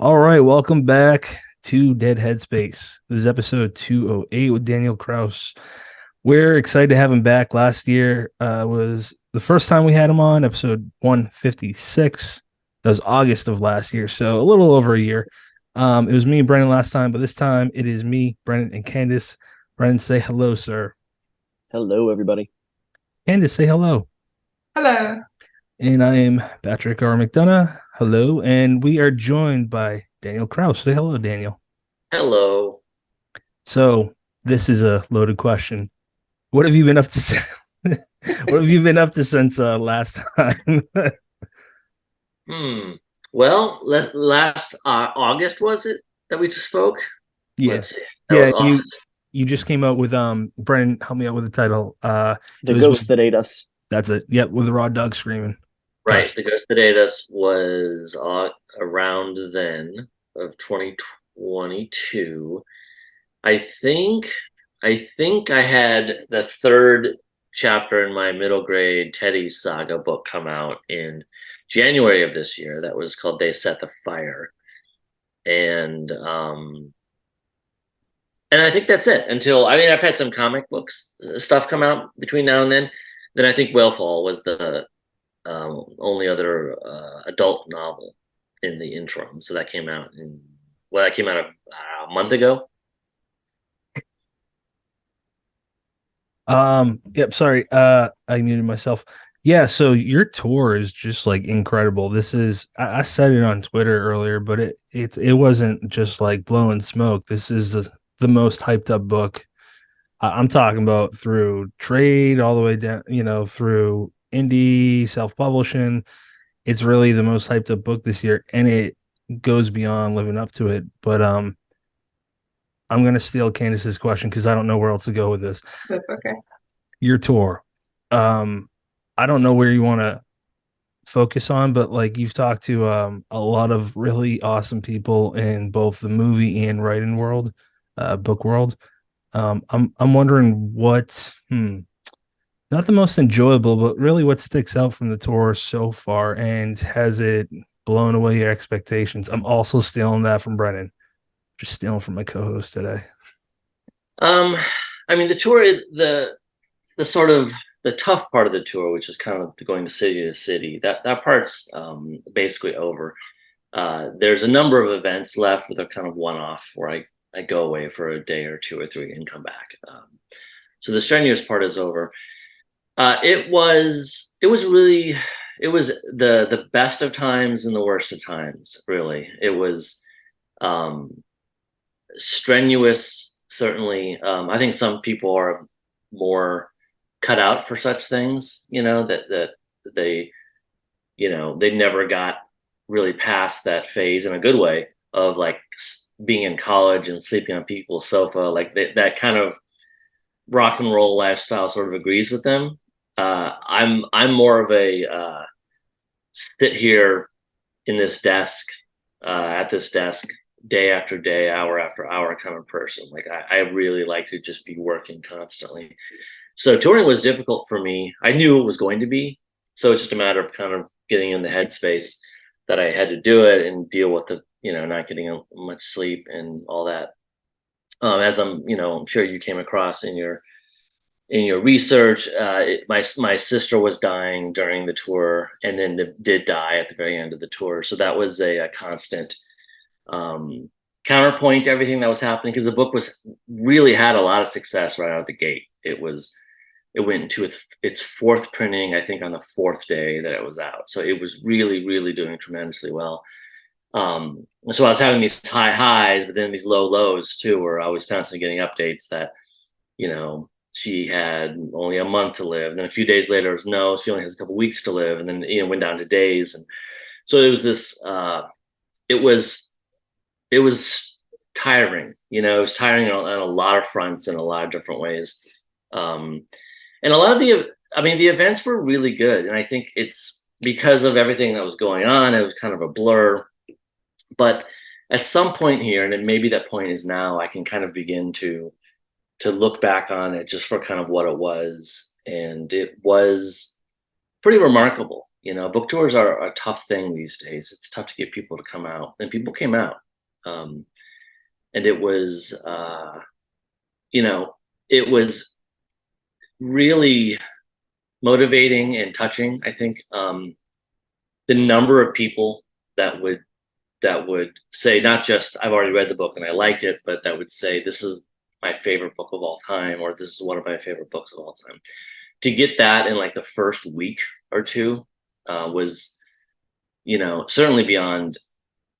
All right, welcome back to Dead Headspace. This is episode 208 with Daniel Kraus. We're excited to have him back. Last year was the first time we had him on, episode 156. That was August of last year, so a little over a year. It was me and Brennan last time, but this time it is me, Brennan, and Candace. Brennan, say hello, sir. Hello, everybody. Candace, say hello. Hello. And I am Patrick R. McDonough. Hello. And we are joined by Daniel Kraus. Say hello, Daniel. Hello. So this is a loaded question. What have you been up to? What have you been up to since last time? Hmm. Well, last August was it that we just spoke? Yeah, Let's see. That yeah. was You August. you just came out with Brennan, help me out with the title. It The was ghost with, that ate us. that's it. Yep, with the raw dog screaming. Right. Gosh. The Ghost that Ate Us was around then of 2022. I think I had the third chapter in my middle grade Teddy Saga book come out in January of this year. That was called They Set the Fire. And I think that's it until I've had some comic books stuff come out between now and then. Then I think Whalefall was the only other adult novel in the interim. So that came out that came out a month ago. Yep, sorry. I muted myself. Yeah, so your tour is just like incredible. This is I said it on Twitter earlier, but it wasn't just like blowing smoke. This is the most hyped up book. I'm talking about through trade all the way down, through indie, self-publishing. It's really the most hyped up book this year, and it goes beyond living up to it. But I'm gonna steal Candace's question because I don't know where else to go with this. That's okay. Your tour. Um, I don't know where you want to focus on, but like you've talked to a lot of really awesome people in both the movie and writing world, book world. I'm wondering not the most enjoyable, but really what sticks out from the tour so far, and has it blown away your expectations? I'm also stealing that from Brennan, just stealing from my co-host today. Um, the tour is the sort of the tough part of the tour, which is kind of going to city to city. That part's basically over. There's a number of events left with a kind of one-off where I go away for a day or two or three and come back. So the strenuous part is over. It was the best of times and the worst of times. Really, it was um, strenuous. Certainly, I think some people are more cut out for such things. That they they never got really past that phase in a good way of like being in college and sleeping on people's sofa, like that kind of rock and roll lifestyle sort of agrees with them. I'm more of a sit here in this desk at this desk day after day, hour after hour kind of person. Like I really like to just be working constantly. So touring was difficult for me. I knew it was going to be. So it's just a matter of kind of getting in the headspace that I had to do it and deal with the, not getting much sleep and all that. As I'm sure you came across in your research, my sister was dying during the tour, and then did die at the very end of the tour. So that was a constant um, counterpoint to everything that was happening, because the book was really had a lot of success right out of the gate. It went into its fourth printing, I think, on the fourth day that it was out. So it was really, really doing tremendously well. So I was having these high highs, but then these low lows too, where I was constantly getting updates that, she had only a month to live. And then a few days later, it was no, she only has a couple weeks to live. And then, went down to days. And so it was this, it was, it was tiring, it was tiring on a lot of fronts in a lot of different ways. And a lot of the events were really good. And I think it's because of everything that was going on, it was kind of a blur. But at some point here, and maybe that point is now, I can kind of begin to look back on it just for kind of what it was. And it was pretty remarkable. Book tours are a tough thing these days. It's tough to get people to come out, and people came out. Um, and it was, it was really motivating and touching. I think the number of people that would say, not just I've already read the book and I liked it, but that would say this is my favorite book of all time, or this is one of my favorite books of all time. To get that in like the first week or two was, certainly beyond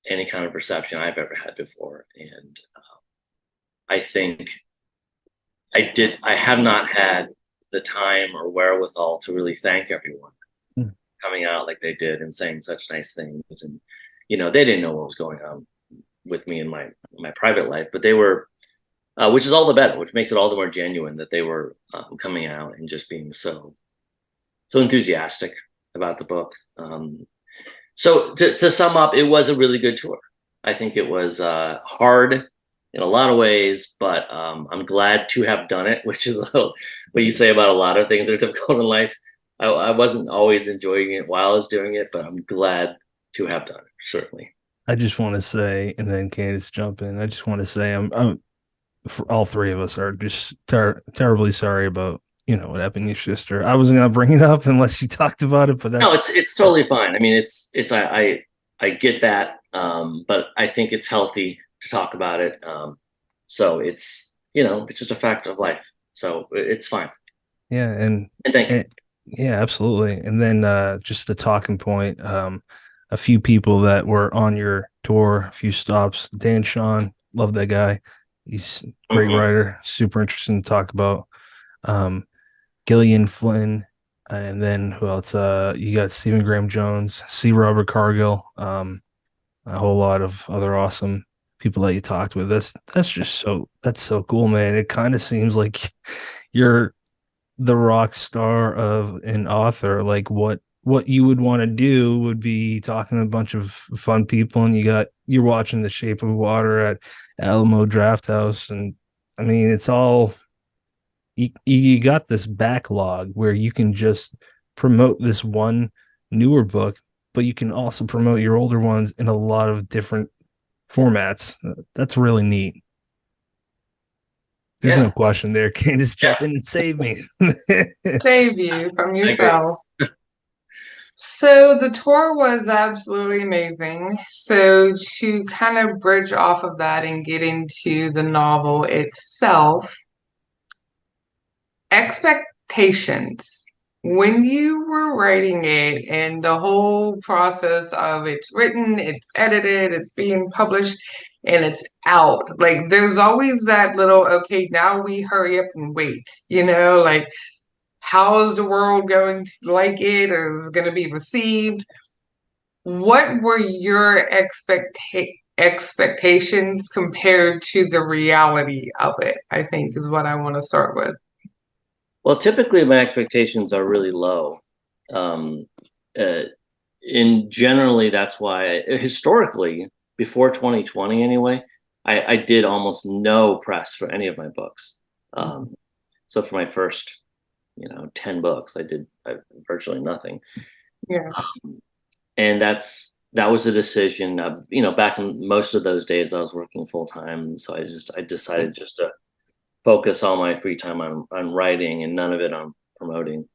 any kind of perception I've ever had before. And I think I have not had the time or wherewithal to really thank everyone coming out like they did and saying such nice things. And, they didn't know what was going on with me in my private life, but they were, which is all the better, which makes it all the more genuine that they were coming out and just being so enthusiastic about the book. So to sum up, it was a really good tour. I think it was hard in a lot of ways, but I'm glad to have done it, which is a little what you say about a lot of things that are difficult in life. I wasn't always enjoying it while I was doing it, but I'm glad to have done it, certainly. I just want to say, and then Candace jump in. I just want to say, I'm for all three of us are just terribly sorry about what happened to your sister. I wasn't gonna bring it up unless you talked about it, but No, it's totally fine. I mean, it's I get that, but I think it's healthy to talk about it. So it's just a fact of life. So it's fine. yeah, And thank you. and yeah, absolutely. And then just the talking point, a few people that were on your tour, a few stops. Dan Sean, love that guy. He's a great Mhm. writer, super interesting to talk about. Um, Gillian Flynn, and then who else? You got Stephen Graham Jones, C. Robert Cargill, a whole lot of other awesome people that you talked with. That's so cool, man. It kind of seems like you're the rock star of an author. Like what you would want to do would be talking to a bunch of fun people, and you're watching The Shape of Water at Alamo Draft House, and I mean it's all you got this backlog where you can just promote this one newer book, but you can also promote your older ones in a lot of different formats. That's really neat. There's no Yeah, question there. Candace, yeah, jump in and save me. Save you from I agree. yourself. So the tour was absolutely amazing. So to kind of bridge off of that and get into the novel itself, expectations. When you were writing it and the whole process of it's written, it's edited, it's being published, and it's out, like there's always that little, okay, now we hurry up and wait, like how is the world going to like it or is it going to be received? What were your expectations compared to the reality of it? I think is what I want to start with. Well, typically my expectations are really low. Um, uh, and generally that's why historically, before 2020 anyway, I did almost no press for any of my books. So for my first 10 books, I did virtually nothing. Yeah. And that was a decision. Back in most of those days I was working full time, so I decided just to focus all my free time on writing and none of it on promoting.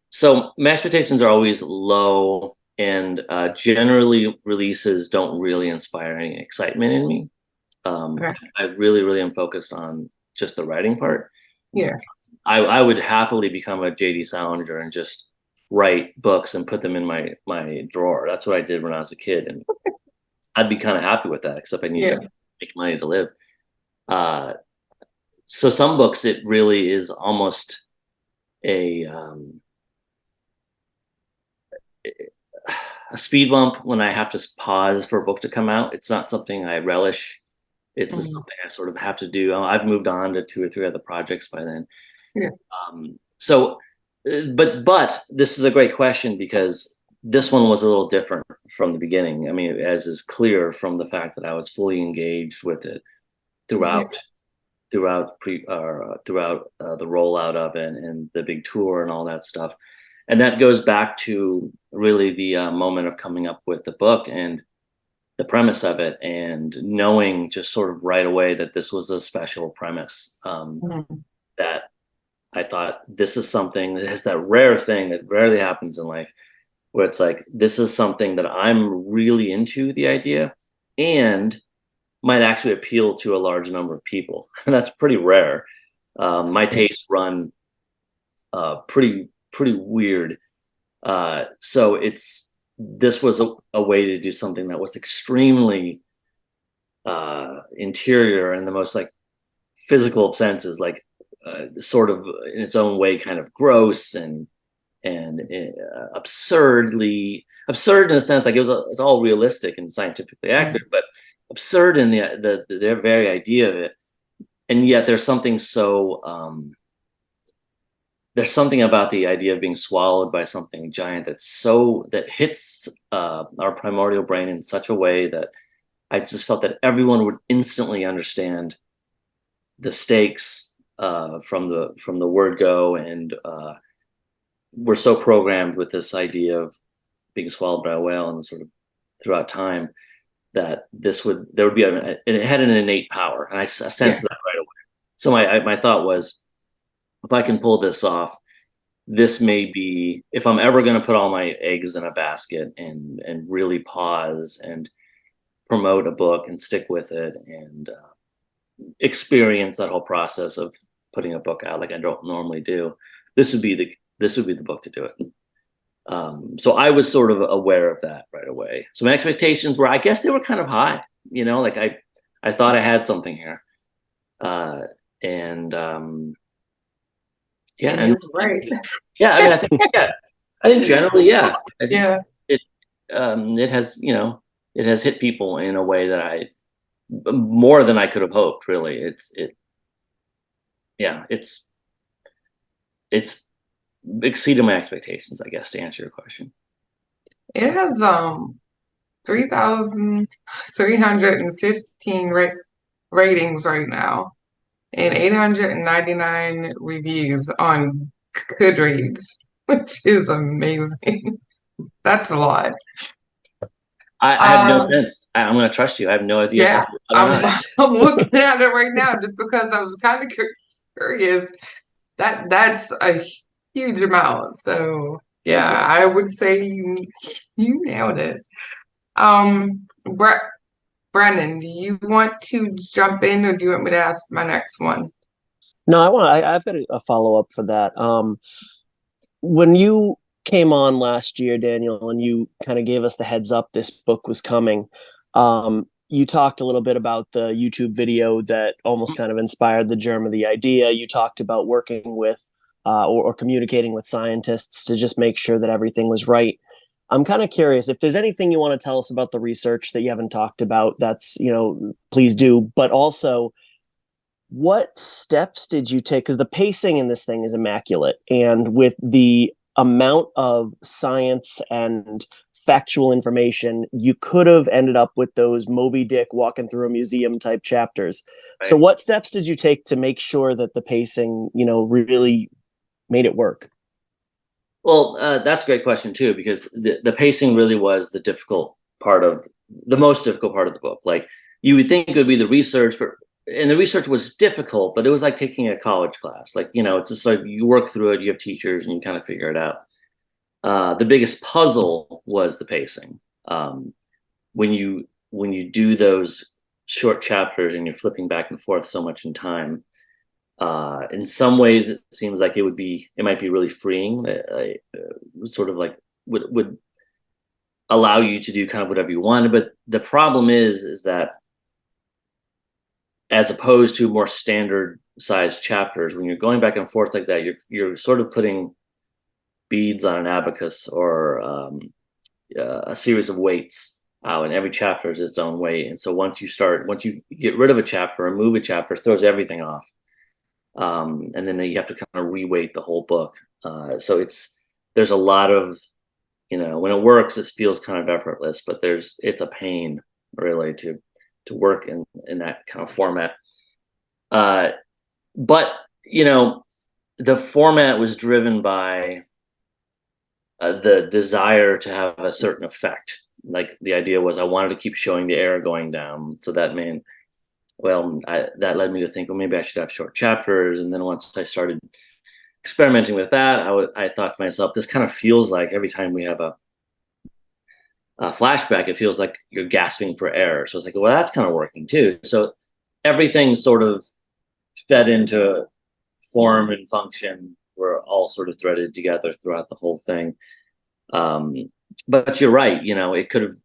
So my expectations are always low, and generally releases don't really inspire any excitement in me. Okay. I really, really am focused on just the writing part. Yeah. I would happily become a JD Salinger and just write books and put them in my drawer. That's what I did when I was a kid, and I'd be kind of happy with that. Except I need Yeah. to make money to live. So some books, it really is almost a speed bump when I have to pause for a book to come out. It's not something I relish. It's just Mhm. something I sort of have to do. I've moved on to 2 or 3 other projects by then. Yeah. So, but this is a great question because this one was a little different from the beginning. I mean, as is clear from the fact that I was fully engaged with it Yeah. throughout throughout the rollout of it and the big tour and all that stuff. And that goes back to really the moment of coming up with the book and the premise of it, and knowing just sort of right away that this was a special premise, that I thought, this is something that has that rare thing that rarely happens in life, where it's like, this is something that I'm really into the idea and might actually appeal to a large number of people. And that's pretty rare. My tastes run pretty weird. So this was a way to do something that was extremely interior in the most like physical of senses, like sort of in its own way kind of gross and absurd in a sense, like it's all realistic and scientifically accurate, but absurd in their very idea of it. And yet there's something there's something about the idea of being swallowed by something giant that hits our primordial brain in such a way that I just felt that everyone would instantly understand the stakes from the word go, and we're so programmed with this idea of being swallowed by a whale and sort of throughout time, that there would be it had an innate power, and I sensed that right away. So my thought was, if I can pull this off, this may be, if I'm ever going to put all my eggs in a basket and really pause and promote a book and stick with it and experience that whole process of putting a book out like I don't normally do, this would be the book to do it. So I was sort of aware of that right away. So my expectations were, I guess they were kind of high, like I thought I had something here. Yeah, and right. Yeah, I mean, I think generally, yeah. I think Yeah. it has, it has hit people in a way that more than I could have hoped, really. It's exceeded my expectations, I guess, to answer your question. It has 3,315 ratings right now, and 899 reviews on Goodreads, which is amazing. That's a lot. I have no sense. I'm going to trust you. I have no idea. Yeah, I'm looking at it right now just because I was kind of curious. That's a huge amount. So yeah, I would say you nailed it. Brennan, do you want to jump in, or do you want me to ask my next one? No, I've got a follow-up for that. When you came on last year, Daniel, and you kind of gave us the heads up this book was coming, you talked a little bit about the YouTube video that almost kind of inspired the germ of the idea. You talked about working with or communicating with scientists to just make sure that everything was right. I'm kind of curious if there's anything you want to tell us about the research that you haven't talked about. That's, please do. But also, what steps did you take? Because the pacing in this thing is immaculate. And with the amount of science and factual information, you could have ended up with those Moby Dick walking through a museum type chapters. Right. So what steps did you take to make sure that the pacing, really made it work? Well, that's a great question too, because the pacing really was the most difficult part of the book. Like, you would think it would be the research, and the research was difficult, but it was like taking a college class. Like, it's just like you work through it, you have teachers, and you kind of figure it out. The biggest puzzle was the pacing. When you do those short chapters and you're flipping back and forth so much in time, in some ways it seems like it might be really freeing. Sort of like would allow you to do kind of whatever you want. But the problem is that, as opposed to more standard sized chapters, when you're going back and forth like that, you're sort of putting beads on an abacus or a series of weights out, and every chapter is its own weight. And so once you get rid of a chapter or move a chapter, it throws everything off. And then you have to kind of reweight the whole book. So there's a lot of, when it works, it feels kind of effortless, but it's a pain really to work in that kind of format. But the format was driven by the desire to have a certain effect. Like the idea was I wanted to keep showing the air going down. So that meant, well, that led me to think, well, maybe I should have short chapters. And then once I started experimenting with that, I thought to myself, this kind of feels like every time we have a flashback, it feels like you're gasping for air. So it's like, well, that's kind of working too. So everything sort of fed into form and function were all sort of threaded together throughout the whole thing. But you're right, it could have,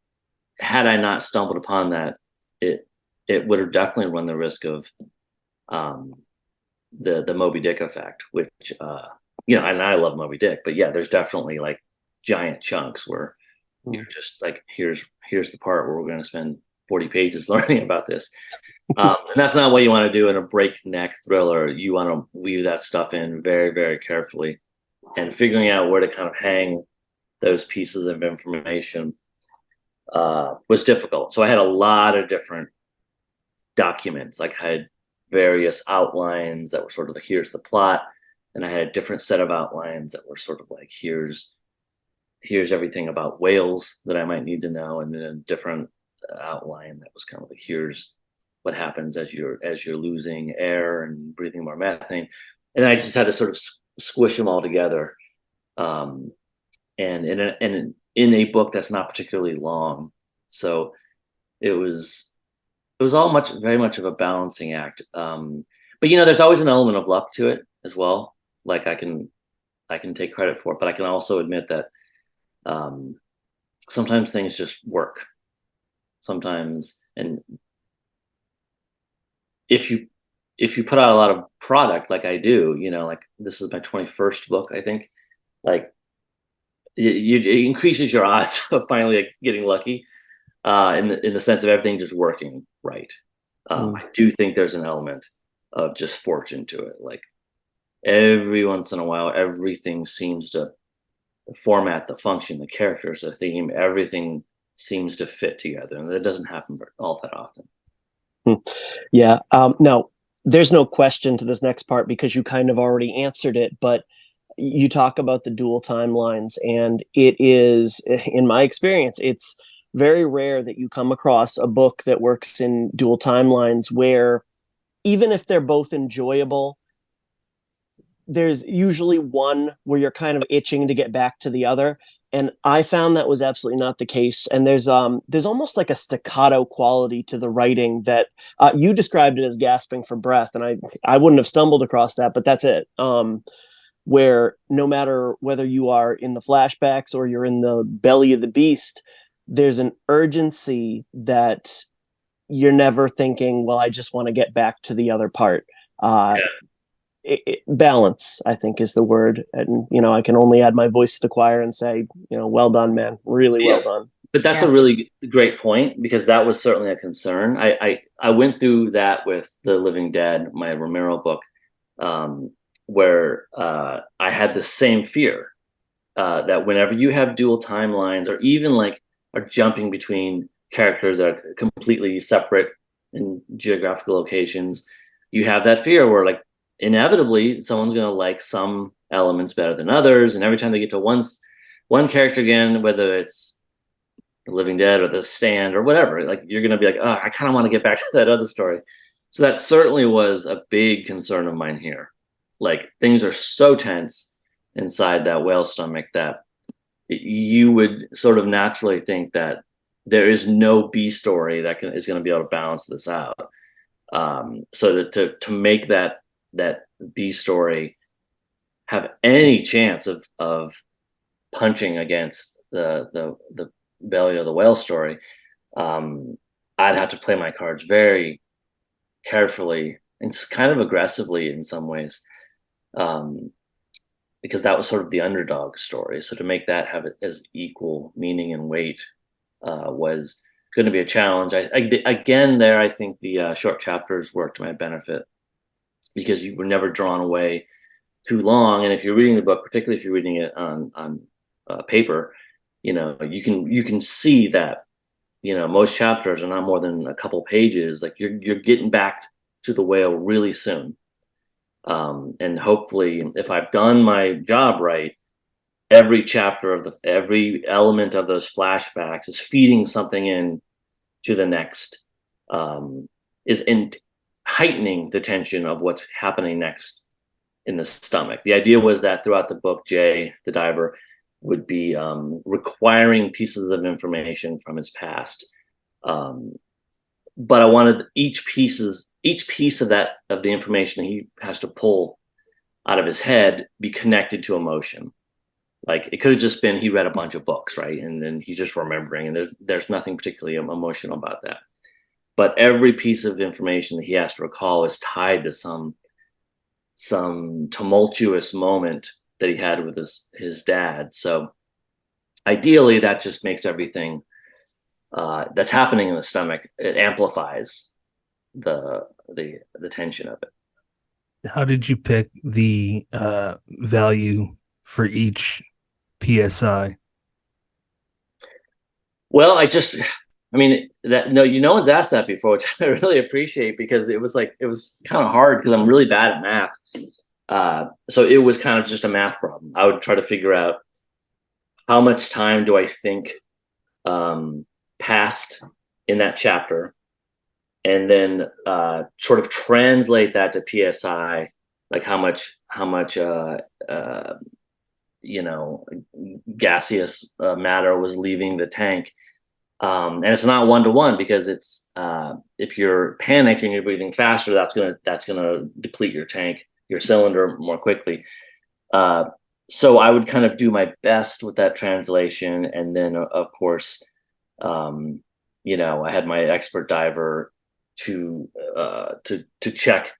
had I not stumbled upon that, it would have definitely run the risk of the Moby Dick effect, which and I love Moby Dick, but yeah, there's definitely like giant chunks where you're just like, here's the part where we're going to spend 40 pages learning about this. And that's not what you want to do in a breakneck thriller. You want to weave that stuff in very, very carefully, and figuring out where to kind of hang those pieces of information was difficult. So I had a lot of different documents. Like I had various outlines that were sort of like, here's the plot. And I had a different set of outlines that were sort of like, here's everything about whales that I might need to know. And then a different outline that was kind of like, here's what happens as you're losing air and breathing more methane. And I just had to sort of squish them all together. And in a book that's not particularly long. So it was all very much of a balancing act. But there's always an element of luck to it as well. Like I can take credit for it, but I can also admit that sometimes things just work. Sometimes, and if you put out a lot of product like I do, like this is my 21st book, I think, like it increases your odds of finally like getting lucky, in the sense of everything just working right. I do think there's an element of just fortune to it. Like every once in a while, everything seems to, the format, the function, the characters, the theme, everything seems to fit together, and that doesn't happen all that often. Yeah. Now, there's no question to this next part because you kind of already answered it, but you talk about the dual timelines, and it is, in my experience, it's very rare that you come across a book that works in dual timelines where, even if they're both enjoyable, there's usually one where you're kind of itching to get back to the other. And I found that was absolutely not the case. And there's almost like a staccato quality to the writing that you described it as gasping for breath. And I wouldn't have stumbled across that, but that's it. Where no matter whether you are in the flashbacks or you're in the belly of the beast, there's an urgency that you're never thinking, well, I just want to get back to the other part. Balance, I think, is the word. And, I can only add my voice to the choir and say, well done, man. Really well done. But that's a really great point, because that was certainly a concern. I went through that with The Living Dead, my Romero book, where I had the same fear that whenever you have dual timelines, or even like are jumping between characters that are completely separate in geographical locations, you have that fear where like inevitably someone's going to like some elements better than others, and every time they get to one character again, whether it's The Living Dead or The Stand or whatever, like you're going to be like, oh, I kind of want to get back to that other story. So that certainly was a big concern of mine here. Like things are so tense inside that whale stomach that you would sort of naturally think that there is no B story that is going to be able to balance this out. So to make that B story have any chance of punching against the belly of the whale story, I'd have to play my cards very carefully and kind of aggressively in some ways, because that was sort of the underdog story. So to make that have it as equal meaning and weight was going to be a challenge. I think the short chapters worked to my benefit, because you were never drawn away too long. And if you're reading the book, particularly if you're reading it on paper, you can see that, most chapters are not more than a couple pages. Like you're getting back to the whale really soon. And hopefully, if I've done my job right, every chapter of every element of those flashbacks is feeding something in to the next, is in heightening the tension of what's happening next in the stomach. The idea was that throughout the book, Jay, the diver, would be requiring pieces of information from his past. But I wanted each piece of the information he has to pull out of his head be connected to emotion. Like it could have just been he read a bunch of books, right? And then he's just remembering, and there's nothing particularly emotional about that. But every piece of information that he has to recall is tied to some tumultuous moment that he had with his dad. So ideally, that just makes everything that's happening in the stomach, it amplifies the tension of it. How did you pick the value for each PSI? Well, I mean, no one's asked that before, which I really appreciate, because it was kind of hard because I'm really bad at math. So it was kind of just a math problem. I would try to figure out how much time do I think passed in that chapter, and then sort of translate that to PSI, like how much gaseous matter was leaving the tank. And it's not 1-to-1, because it's if you're panicked and you're breathing faster, that's gonna deplete your cylinder more quickly. So I would kind of do my best with that translation, and then of course, I had my expert diver to check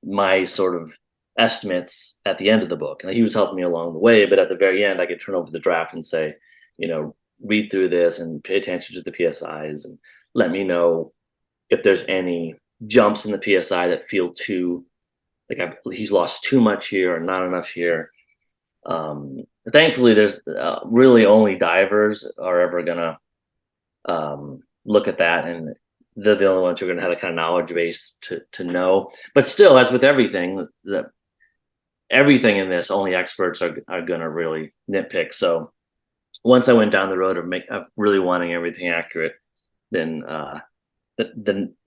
my sort of estimates at the end of the book, and he was helping me along the way. But at the very end, I could turn over the draft and say, read through this and pay attention to the PSIs and let me know if there's any jumps in the PSI that feel too like he's lost too much here or not enough here. Thankfully, there's really only divers are ever gonna look at that, and they're the only ones who are gonna have the kind of knowledge base to know. But still, as with everything, everything in this, only experts are gonna really nitpick. So once I went down the road of really wanting everything accurate, then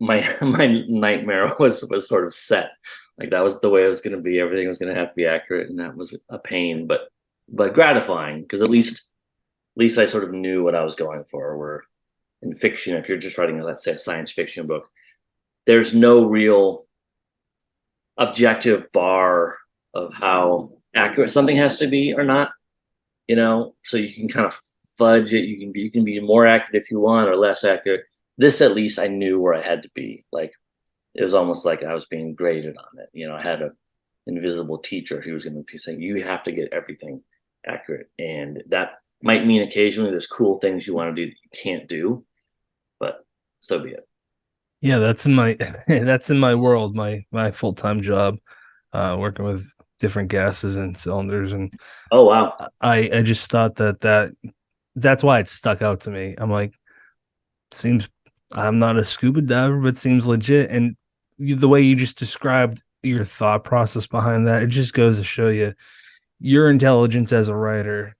my nightmare was sort of set. Like that was the way it was going to be. Everything was going to have to be accurate, and that was a pain, but gratifying, because at least I sort of knew what I was going for. Where in fiction, if you're just writing, let's say, a science fiction book, there's no real objective bar of how accurate something has to be or not. So you can kind of fudge it. You can be more accurate if you want, or less accurate. This, at least, I knew where I had to be. Like it was almost like I was being graded on it. I had an invisible teacher who was going to be saying, you have to get everything accurate, and that might mean occasionally there's cool things you want to do that you can't do, but so be it. Yeah, that's in my world, my full-time job, working with different gases and cylinders. And oh wow, I just thought that's why it stuck out to me. I'm like, seems, I'm not a scuba diver, but seems legit. And the way you just described your thought process behind that, it just goes to show you your intelligence as a writer.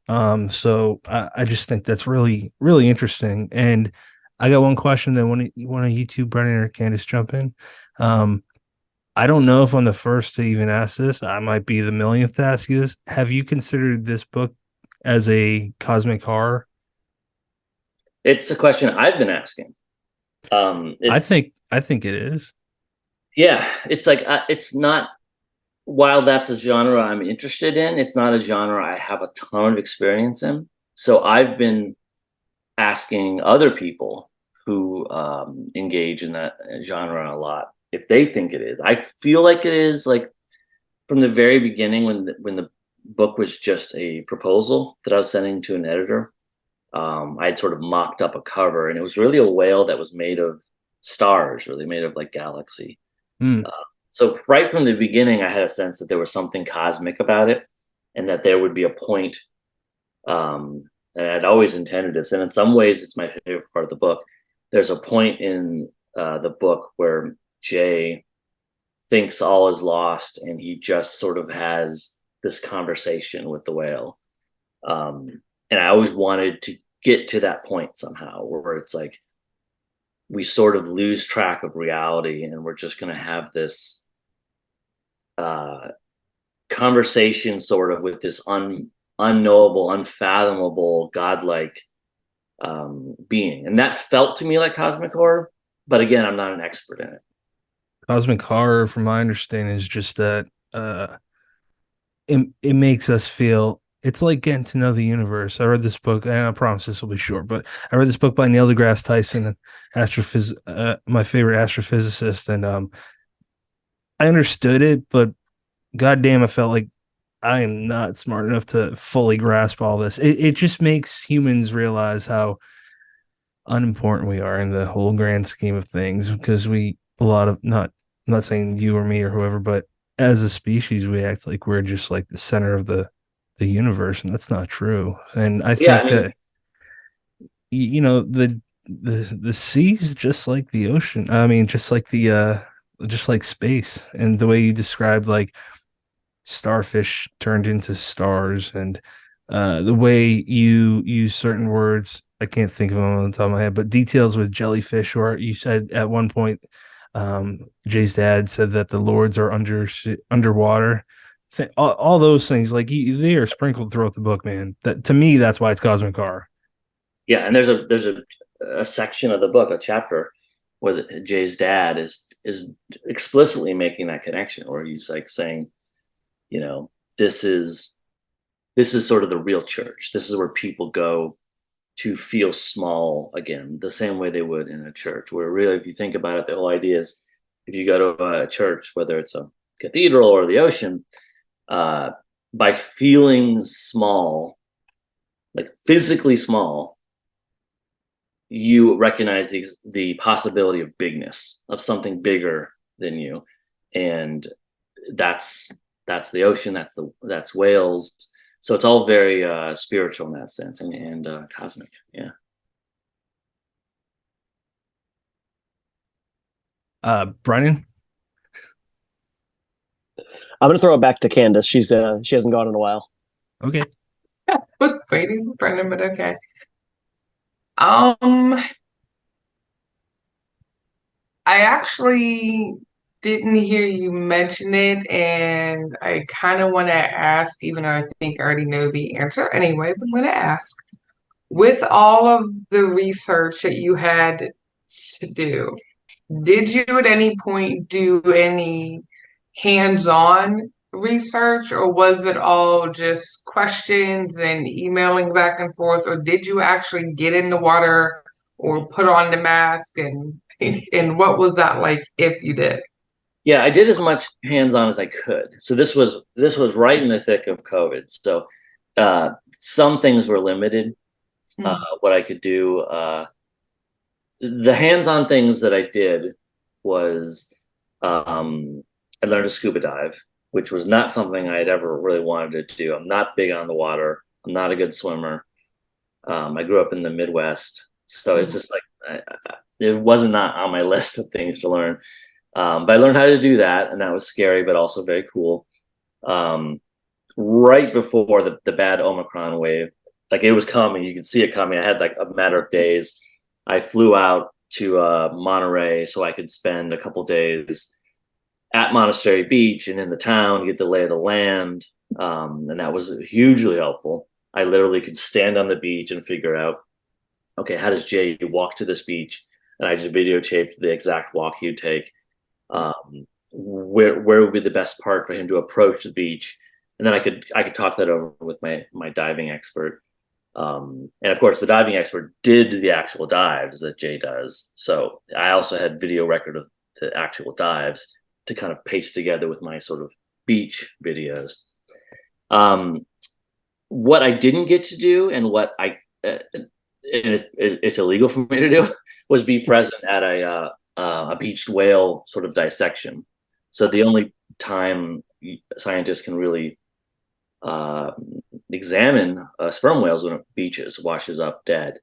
So I just think that's really, really interesting. And I got one question that one of you two, Brennan or Candace, jump in. I don't know if I'm the first to even ask this. I might be the millionth to ask you this. Have you considered this book as a cosmic horror? It's a question I've been asking. I think it is. Yeah, it's like it's not. While that's a genre I'm interested in, it's not a genre I have a ton of experience in. So I've been asking other people who engage in that genre a lot if they think it is. I feel like it is. Like from the very beginning, when the book was just a proposal that I was sending to an editor, I had sort of mocked up a cover, and it was really a whale that was made of stars, really made of like galaxy. Mm. So right from the beginning, I had a sense that there was something cosmic about it, and that there would be a point. And I'd always intended this, and in some ways, it's my favorite part of the book. There's a point in the book where Jay thinks all is lost, and he just sort of has this conversation with the whale. And I always wanted to get to that point somehow where it's like we sort of lose track of reality and we're just going to have this conversation sort of with this unknowable, unfathomable, godlike being. And that felt to me like cosmic horror. But again, I'm not an expert in it. Cosmic horror, from my understanding, is just that it makes us feel it's like getting to know the universe. I read this book, and I promise this will be short, but I read this book by Neil deGrasse Tyson, my favorite astrophysicist, and I understood it, but goddamn, I felt like I am not smart enough to fully grasp all this. It just makes humans realize how unimportant we are in the whole grand scheme of things, because I'm not saying you or me or whoever, but as a species, we act like we're just like the center of the universe, and that's not true. And I Yeah, think I mean, that the seas, just like the ocean. I mean, just like space, and the way you described like starfish turned into stars, and the way you use certain words, I can't think of them on the top of my head, but details with jellyfish, or you said at one point, Jay's dad said that the lords are underwater. All those things, like they are sprinkled throughout the book, man. That, to me, that's why it's cosmic horror. yeah, and there's a section of the book, a chapter, where Jay's dad is explicitly making that connection, where he's like saying, you know, this is sort of the real church. This is where people go to feel small again, the same way they would in a church. Where really, if you think about it, the whole idea is if you go to a church, whether it's a cathedral or the ocean, by feeling small, like physically small, you recognize the possibility of bigness, of something bigger than you. And that's the ocean, that's whales. So it's all very spiritual in that sense, and cosmic. Yeah. Brennan. I'm gonna throw it back to Candace. She hasn't gone in a while. Okay. I was waiting for Brendan, but okay. I actually didn't hear you mention it, and I kind of want to ask, even though I think I already know the answer anyway, but I'm going to ask. With all of the research that you had to do, did you at any point do any hands-on research, or was it all just questions and emailing back and forth, or did you actually get in the water or put on the mask, and what was that like if you did? Yeah, I did as much hands-on as I could. So this was right in the thick of COVID. So some things were limited, what I could do. The hands-on things that I did was I learned to scuba dive, which was not something I had ever really wanted to do. I'm not big on the water. I'm not a good swimmer. I grew up in the Midwest, so it's just like it wasn't not on my list of things to learn. But I learned how to do that, and that was scary, but also very cool. Right before the bad Omicron wave, like it was coming, you could see it coming. I had like a matter of days. I flew out to Monterey so I could spend a couple days at Monastery Beach and in the town, get the lay of the land. And that was hugely helpful. I literally could stand on the beach and figure out, okay, how does Jay walk to this beach? And I just videotaped the exact walk he'd take. Where would be the best part for him to approach the beach? And then I could talk that over with my diving expert. And of course, the diving expert did the actual dives that Jay does. So I also had video record of the actual dives to kind of paste together with my sort of beach videos. What I didn't get to do, and what it's illegal for me to do, was be present at a beached whale sort of dissection. So the only time scientists can really examine sperm whales when it washes up dead.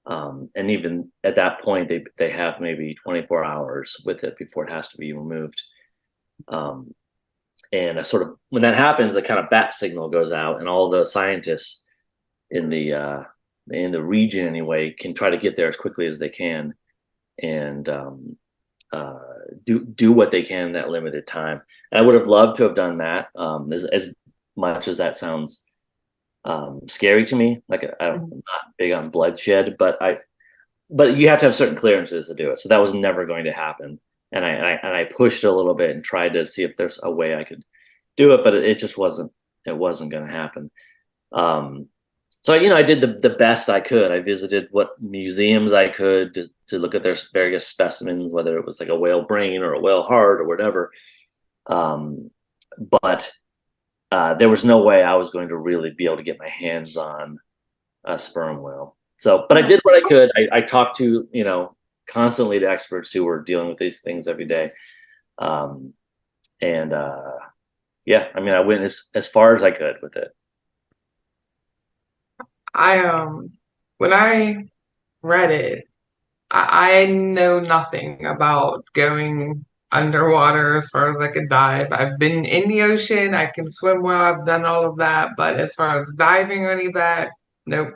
And even at that point, they have maybe 24 hours with it before it has to be removed. and a sort of when that happens, a kind of bat signal goes out, and all the scientists in the region anyway can try to get there as quickly as they can, and do what they can in that limited time. And I would have loved to have done that. As much as that sounds scary to me, like I'm not big on bloodshed, but you have to have certain clearances to do it. So that was never going to happen. And I pushed a little bit and tried to see if there's a way I could do it, but it just wasn't. It wasn't going to happen. So I did the best I could. I visited what museums I could to look at their various specimens, whether it was like a whale brain or a whale heart or whatever. But there was no way I was going to really be able to get my hands on a sperm whale. So, but I did what I could. I talked to constantly to experts who were dealing with these things every day. Yeah, I mean, I went as far as I could with it. When I read it, I know nothing about going underwater as far as I could dive. I've been in the ocean, I can swim well, I've done all of that, but as far as diving or any of that, nope.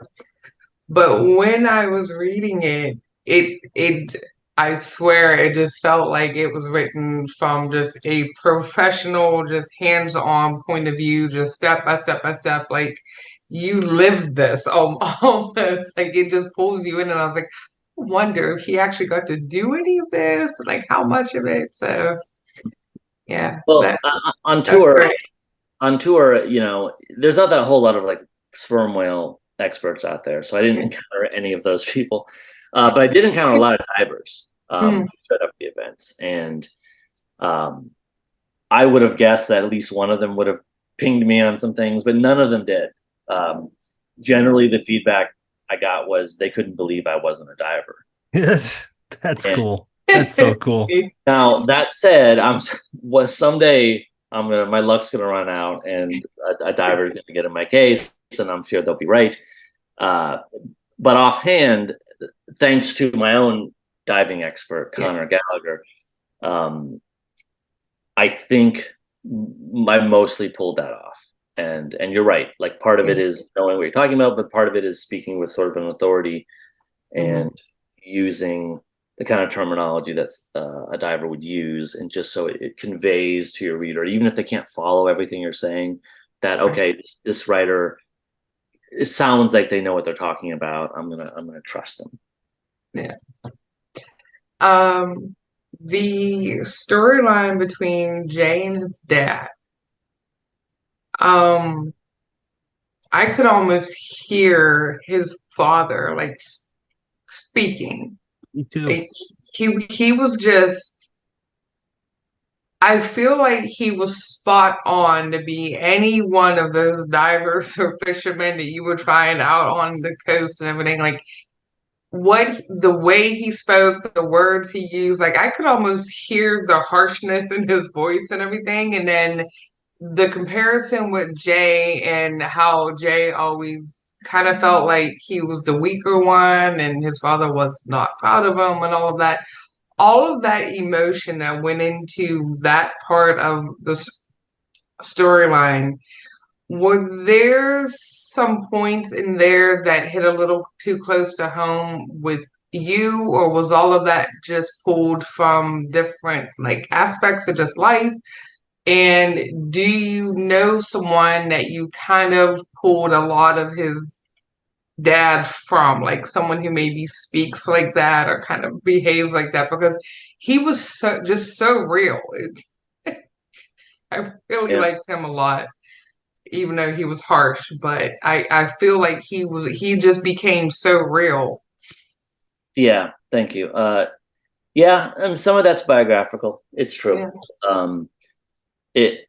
But when I was reading it I swear it just felt like it was written from just a professional, just hands-on point of view, just step by step by step. Like you lived this almost. Like it just pulls you in, and I was like, I wonder if he actually got to do any of this, like how much of it. So yeah, Well, on that's tour, great. there's not that whole lot of like sperm whale experts out there, so I didn't Yeah. encounter any of those people. But I did encounter a lot of divers who Mm, showed up at the events, and I would have guessed that at least one of them would have pinged me on some things, but none of them did. Generally, the feedback I got was they couldn't believe I wasn't a diver. Yes, that's And cool. That's so cool. now that said, someday my luck's gonna run out, and a diver's gonna get in my case, and I'm sure they'll be right. But offhand, thanks to my own diving expert, Connor Gallagher, I think I mostly pulled that off. And you're right. Like part of it is knowing what you're talking about, but part of it is speaking with sort of an authority and using the kind of terminology that's a diver would use, and just so it conveys to your reader, even if they can't follow everything you're saying, that okay, this writer, it sounds like they know what they're talking about. I'm gonna trust them. Yeah. The storyline between Jay and his dad, I could almost hear his father like speaking. Me too. Like, he was just, I feel like he was spot on to be any one of those divers or fishermen that you would find out on the coast and everything. Like the way he spoke, the words he used, like I could almost hear the harshness in his voice and everything. And then the comparison with Jay and how Jay always kind of felt like he was the weaker one and his father was not proud of him and all of that emotion that went into that part of the storyline. Were there some points in there that hit a little too close to home with you, or was all of that just pulled from different like aspects of just life? And do you know someone that you kind of pulled a lot of his dad from, like someone who maybe speaks like that or kind of behaves like that? Because he was just so real. I really Yeah. liked him a lot, even though he was harsh, but I feel like he just became so real. Yeah. Thank you. Yeah. Some of that's biographical. It's true. Yeah. It,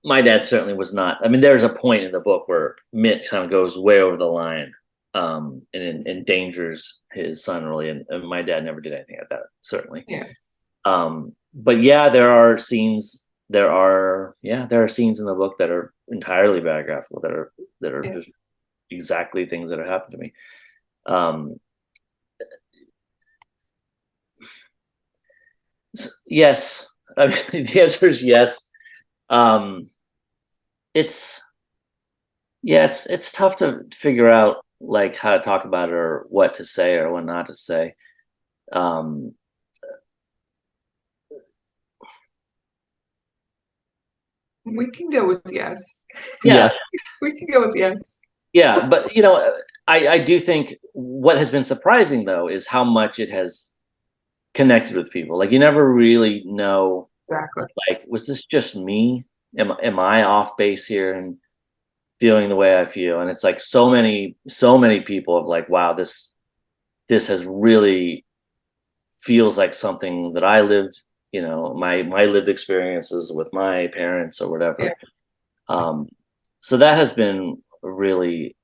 my dad certainly was not. I mean, there's a point in the book where Mitch kind of goes way over the line, and endangers his son really, and my dad never did anything like that, certainly. Yeah. But yeah, there are scenes. There are scenes in the book that are entirely biographical, that are just exactly things that have happened to me. Yes, I mean, the answer is yes. Um, it's it's tough to figure out like how to talk about it or what to say or what not to say. Um, We can go with yes. yeah, We can go with yes. yeah, but you know, I do think what has been surprising though is how much it has connected with people. Like you never really know, Exactly. like, was this just me? Am I off base here and feeling the way I feel? And it's like so many people have like, wow, this has really feels like something that I lived, you know, my lived experiences with my parents or whatever. Yeah. So that has been really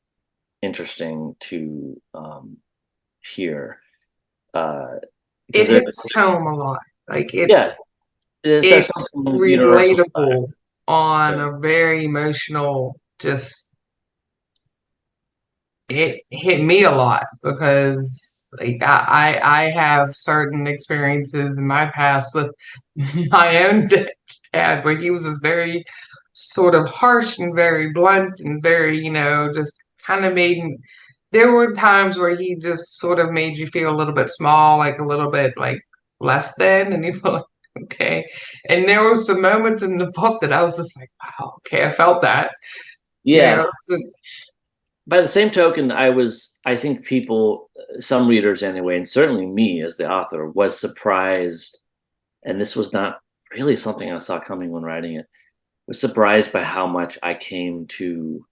interesting to hear. Because It hits home a lot. Like yeah, there's it's something universal about it. relatable on Yeah. a very emotional, just it hit me a lot because like I have certain experiences in my past with my own dad where he was just very sort of harsh and very blunt and very, just kind of there were times where he just sort of made you feel a little bit small, like a little bit like less than, and you feel like, okay. And there were some moments in the book that I was just like, wow, okay, I felt that. Yeah. So, By the same token, I think people, some readers anyway, and certainly me as the author, was surprised, and this was not really something I saw coming when writing it, was surprised by how much I came to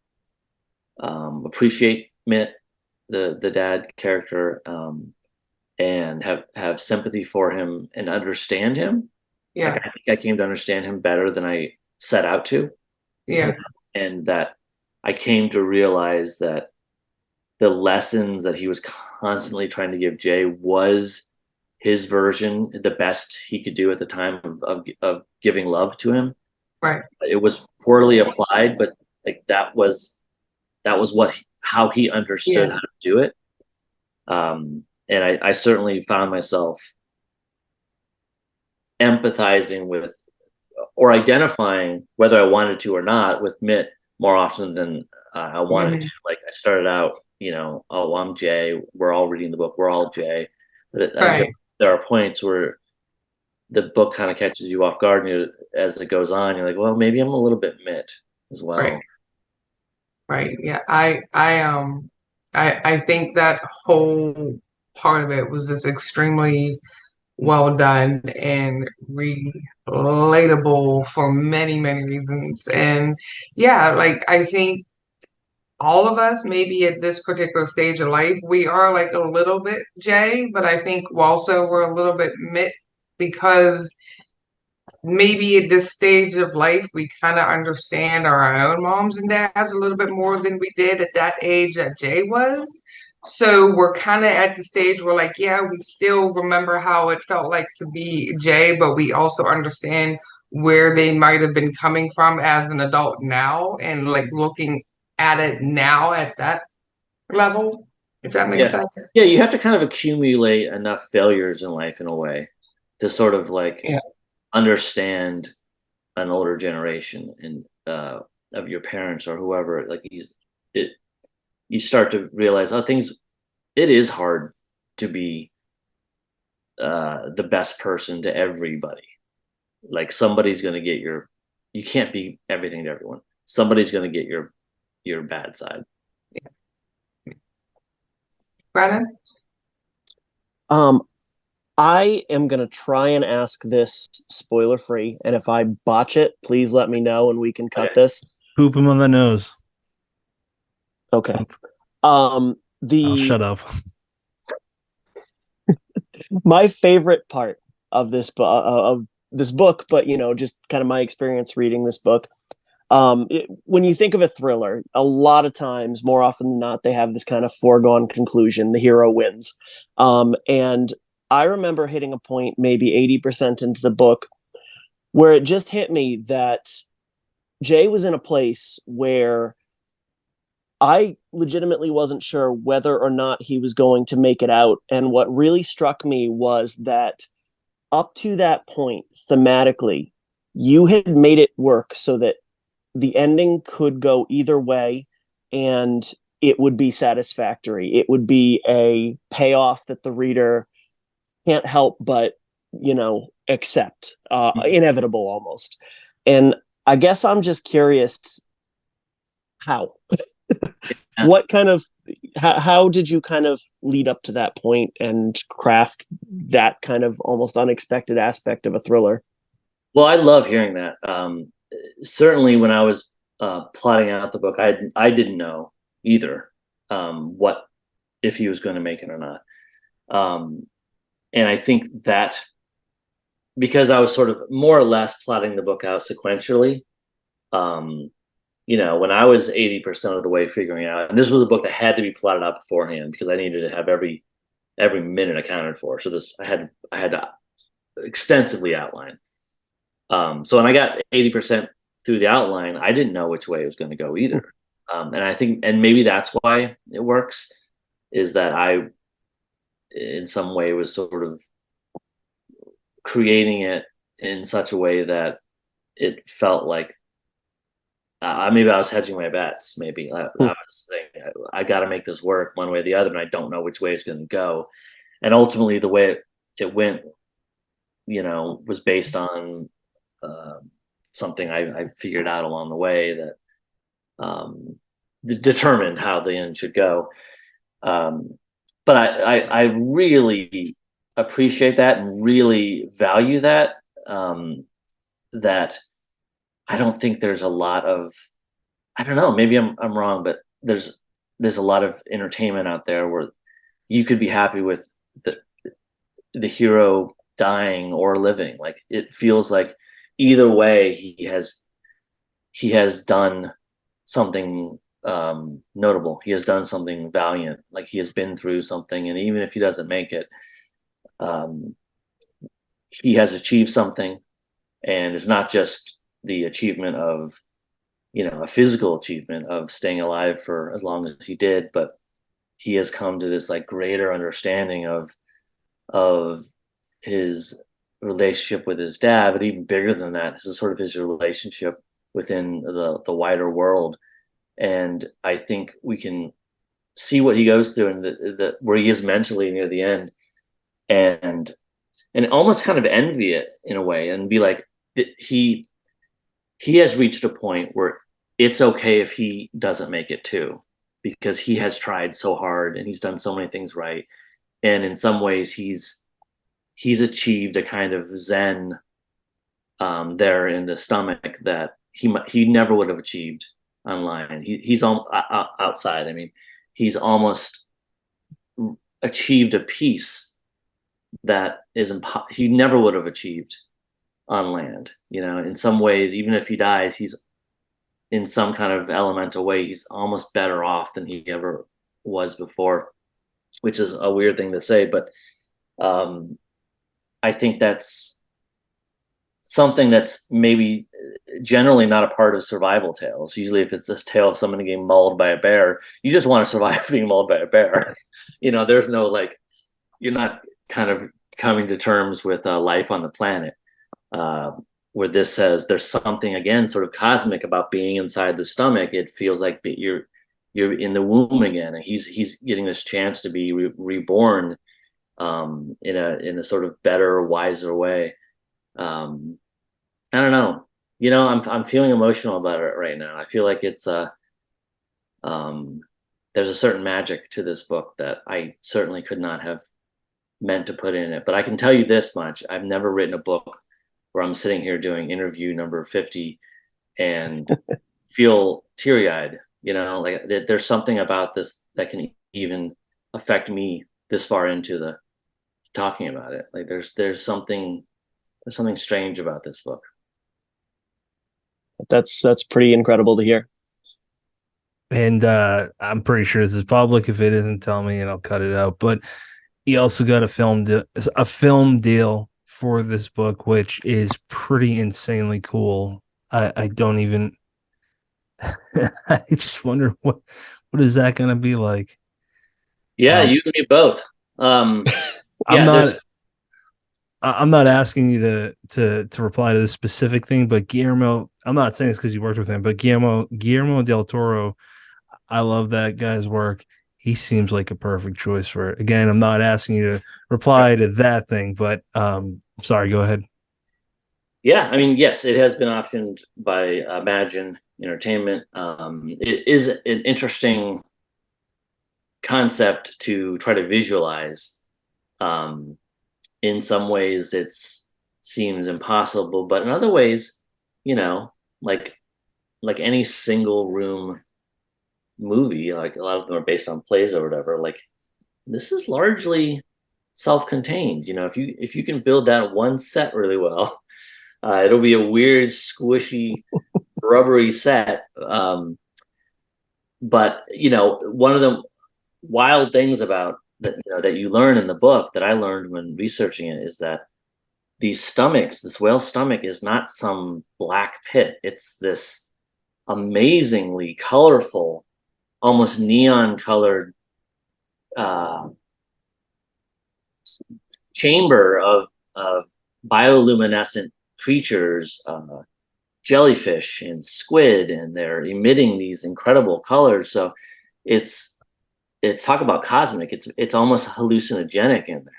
appreciate Mitt, the dad character, and have sympathy for him and understand him. yeah, Like I think I came to understand him better than I set out to, yeah, and that I came to realize that the lessons that he was constantly trying to give Jay was his version, the best he could do at the time of giving love to him. right. It was poorly applied, but like that was how he understood Yeah. how to do it. And I certainly found myself empathizing with or identifying whether I wanted to or not with Mitt more often than I wanted to. Like I started out, you know, oh, I'm Jay. We're all reading the book. We're all Jay. But Right, there are points where the book kind of catches you off guard, and as it goes on, you're like, well, maybe I'm a little bit Mitt as right, well. right. Yeah. I think that whole part of it was just extremely well done and relatable for many, many reasons. And yeah, like I think all of us, maybe at this particular stage of life, we are like a little bit Jay, but I think also we're a little bit Mitt because maybe at this stage of life, we kind of understand our own moms and dads a little bit more than we did at that age that Jay was. So we're kind of at the stage where, like, yeah, we still remember how it felt like to be Jay, but we also understand where they might have been coming from as an adult now and like looking at it now at that level, if that makes Yeah. sense. Yeah, you have to kind of accumulate enough failures in life in a way to sort of like Yeah. understand an older generation and of your parents or whoever. Like it, you start to realize, oh, things. It is hard to be the best person to everybody. Like somebody's going to get your. You can't be everything to everyone. Somebody's going to get your bad side. Brandon? Um, I am gonna try and ask this spoiler free, and if I botch it, please let me know and we can cut Okay. this. Poop him on the nose. Okay. I'll The shut up. my favorite part of this book, but just kind of my experience reading this book. When you think of a thriller, a lot of times, more often than not, they have this kind of foregone conclusion: the hero wins. And I remember hitting a point, maybe 80% into the book, where it just hit me that Jay was in a place where I legitimately wasn't sure whether or not he was going to make it out. And what really struck me was that up to that point, thematically, you had made it work so that the ending could go either way and it would be satisfactory. It would be a payoff that the reader can't help but, accept, inevitable almost. And I guess I'm just curious how. Yeah. What kind of how did you kind of lead up to that point and craft that kind of almost unexpected aspect of a thriller? Well, I love hearing that. Certainly, when I was plotting out the book, I didn't know either what if he was going to make it or not. And I think that because I was sort of more or less plotting the book out sequentially, when I was 80% of the way figuring out, and this was a book that had to be plotted out beforehand because I needed to have every minute accounted for. So I had to extensively outline. So when I got 80% through the outline, I didn't know which way it was going to go either. And I think, and maybe that's why it works, is that I, in some way, was sort of creating it in such a way that it felt like maybe I was hedging my bets. Maybe I was saying I got to make this work one way or the other, and I don't know which way it's going to go. And ultimately, the way it went, was based on something I figured out along the way that determined how the end should go. But I really appreciate that and really value that. That I don't think there's a lot of, I don't know, maybe I'm wrong, but there's a lot of entertainment out there where you could be happy with the hero dying or living. Like, it feels like either way he has done something notable. He has done something valiant. Like, he has been through something, and even if he doesn't make it, he has achieved something. And it's not just the achievement of, a physical achievement of staying alive for as long as he did, but he has come to this like greater understanding of his relationship with his dad. But even bigger than that, this is sort of his relationship within the wider world. And I think we can see what he goes through and where he is mentally near the end, and almost kind of envy it in a way, and be like, he has reached a point where it's okay if he doesn't make it too, because he has tried so hard and he's done so many things right. And in some ways he's achieved a kind of zen there in the stomach that he never would have achieved online. He's outside. I mean, he's almost achieved a peace that he never would have achieved on land. In some ways, even if he dies, he's in some kind of elemental way, he's almost better off than he ever was before, which is a weird thing to say, but I think that's something that's maybe generally not a part of survival tales. Usually if it's this tale of someone getting mauled by a bear, you just want to survive being mauled by a bear. There's no, like, you're not kind of coming to terms with life on the planet. Where this says there's something, again, sort of cosmic about being inside the stomach. It feels like you're in the womb again, and he's getting this chance to be reborn in a sort of better, wiser way. I don't know. I'm feeling emotional about it right now. I feel like it's there's a certain magic to this book that I certainly could not have meant to put in it. But I can tell you this much: I've never written a book where I'm sitting here doing interview number 50 and feel teary-eyed. Like there's something about this that can even affect me this far into the talking about it. Like there's something strange about this book. That's pretty incredible to hear. And I'm pretty sure this is public. If it isn't, tell me and I'll cut it out. But he also got a film deal for this book, which is pretty insanely cool. I don't even I just wonder what is that going to be like. Yeah, you and me both. I'm not I'm not asking you to reply to this specific thing, but Guillermo, I'm not saying this because you worked with him, but Guillermo del Toro, I love that guy's work. He seems like a perfect choice for it. Again, I'm not asking you to reply to that thing, but sorry, go ahead. Yeah, I mean, yes, it has been optioned by Imagine Entertainment. It is an interesting concept to try to visualize. Um, in some ways, it's seems impossible, but in other ways, you know, like any single room movie, like a lot of them are based on plays or whatever. Like this is largely self-contained. If you can build that one set really well, it'll be a weird, squishy, rubbery set. But one of the wild things about that that you learn in the book that I learned when researching it is that this whale stomach is not some black pit. It's this amazingly colorful, almost neon colored uh, chamber of bioluminescent creatures, jellyfish and squid, and they're emitting these incredible colors. So it's talk about cosmic. It's almost hallucinogenic in there.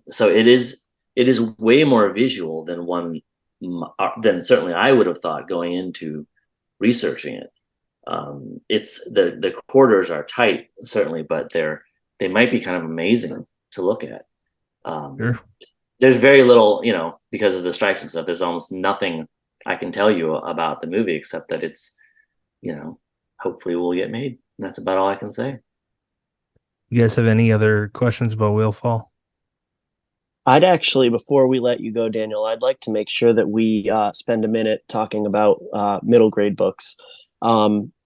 So it is way more visual than certainly I would have thought going into researching it. It's the quarters are tight certainly, but they might be kind of amazing to look at. Sure. There's very little, because of the strikes and stuff. There's almost nothing I can tell you about the movie except that it's, hopefully will get made. And that's about all I can say. You guys have any other questions about Whalefall? I'd actually, before we let you go, Daniel, I'd like to make sure that we spend a minute talking about middle grade books.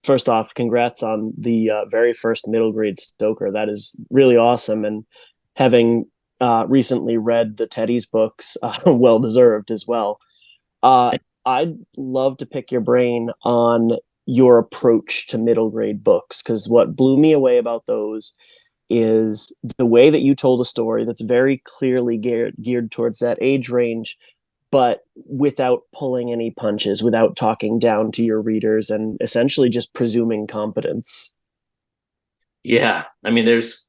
First off, congrats on the very first middle grade Stoker. That is really awesome. And having recently read the Teddy's books, well deserved as well. I'd love to pick your brain on your approach to middle grade books, because what blew me away about those is the way that you told a story that's very clearly geared towards that age range, but without pulling any punches, without talking down to your readers, and essentially just presuming competence. Yeah, I mean, there's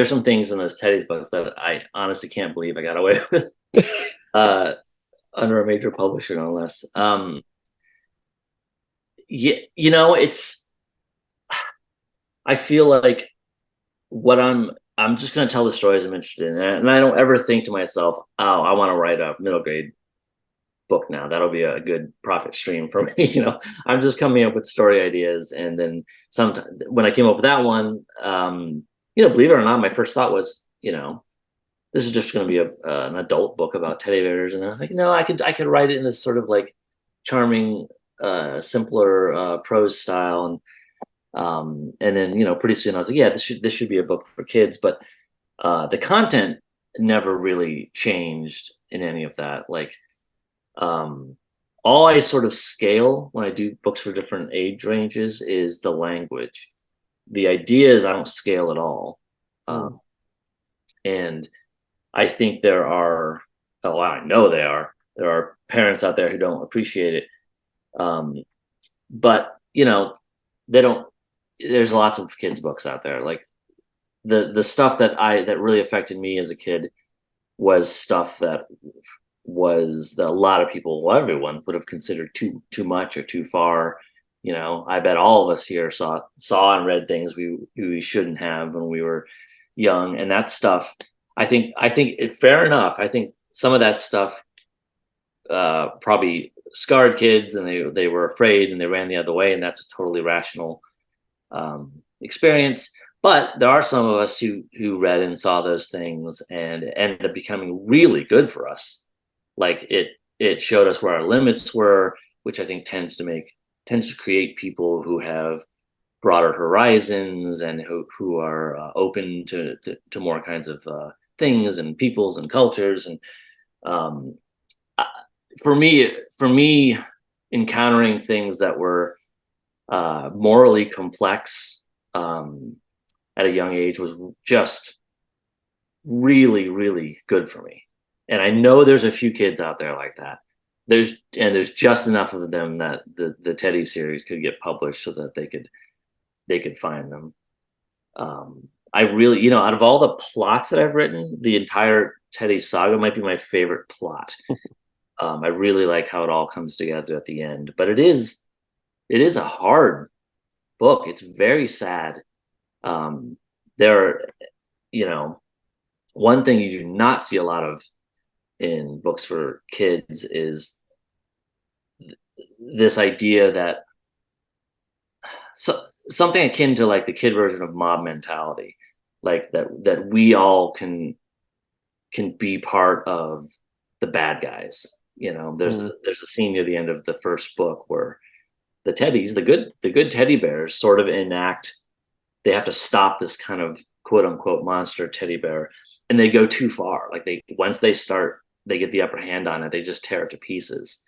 some things in those Teddy's books that I honestly can't believe I got away with under a major publisher, no less. Yeah, I feel like I'm just going to tell the stories I'm interested in, and I don't ever think to myself, oh, I want to write a middle grade book now. That'll be a good profit stream for me. I'm just coming up with story ideas, and then sometimes when I came up with that one, believe it or not, my first thought was, this is just going to be an adult book about teddy bears, and then I was like, no, I could write it in this sort of like charming, simpler prose style, and then pretty soon I was like, yeah, this should be a book for kids, but the content never really changed in any of that. Like, all I sort of scale when I do books for different age ranges is the language. The ideas I don't scale at all. And I think there are parents out there who don't appreciate it. But they don't. There's lots of kids books out there. Like the stuff that really affected me as a kid was stuff that a lot of people, well, everyone would have considered too much or too far. I bet all of us here saw and read things we shouldn't have when we were young, and that stuff. I think fair enough. I think some of that stuff probably scarred kids, and they were afraid and they ran the other way, and that's a totally rational experience. But there are some of us who read and saw those things and ended up becoming really good for us. Like it showed us where our limits were, which I think tends to create people who have broader horizons and who are open to more kinds of things and peoples and cultures. And for me, encountering things that were morally complex at a young age was just really, really good for me. And I know there's a few kids out there like that. There's just enough of them that the Teddy series could get published so that they could find them. I really, out of all the plots that I've written, the entire Teddy saga might be my favorite plot. I really like how it all comes together at the end, but it is a hard book. It's very sad. There are, one thing you do not see a lot of in books for kids is this idea that something akin to like the kid version of mob mentality, like that we all can be part of the bad guys. There's a scene near the end of the first book where the teddies, the good teddy bears, sort of enact. They have to stop this kind of quote unquote monster teddy bear, and they go too far. Like once they start, they get the upper hand on it. They just tear it to pieces,